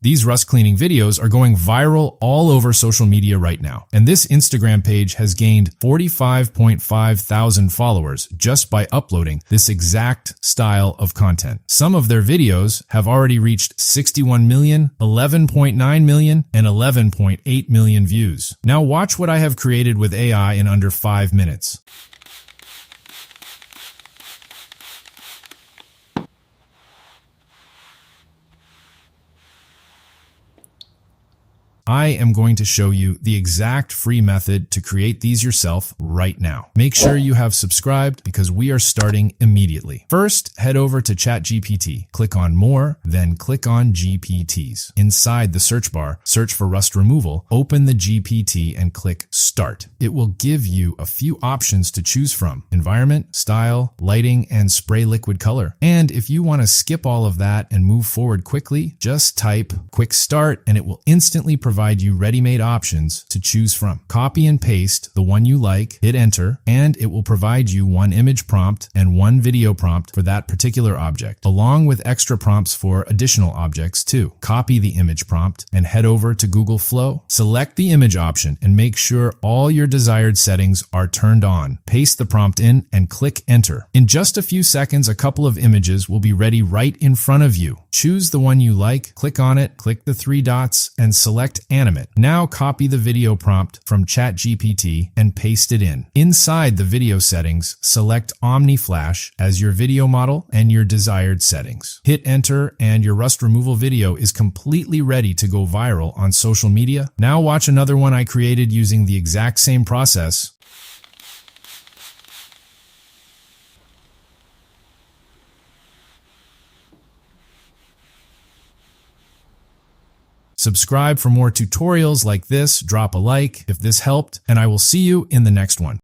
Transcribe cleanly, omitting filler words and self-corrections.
These rust cleaning videos are going viral all over social media right now. And this Instagram page has gained 45.5 thousand followers just by uploading this exact style of content. Some of their videos have already reached 61 million, 11.9 million, and 11.8 million views. Now watch what I have created with AI in under 5 minutes. I am going to show you the exact free method to create these yourself right now. Make sure you have subscribed because we are starting immediately. First, head over to ChatGPT, click on More, then click on GPTs. Inside the search bar, search for rust removal, open the GPT and click Start. It will give you a few options to choose from: environment, style, lighting, and spray liquid color. And if you want to skip all of that and move forward quickly, just type Quick Start and it will instantly provide you ready-made options to choose from. Copy and paste the one you like, hit enter, and it will provide you one image prompt and one video prompt for that particular object, along with extra prompts for additional objects too. Copy the image prompt and head over to Google Flow. Select the image option and make sure all your desired settings are turned on. Paste the prompt in and click enter. In just a few seconds, a couple of images will be ready right in front of you. Choose the one you like, click on it, click the 3 dots, and select Animate. Now copy the video prompt from ChatGPT and paste it in. Inside the video settings, select OmniFlash as your video model and your desired settings. Hit enter and your rust removal video is completely ready to go viral on social media. Now watch another one I created using the exact same process. Subscribe for more tutorials like this, drop a like if this helped, and I will see you in the next one.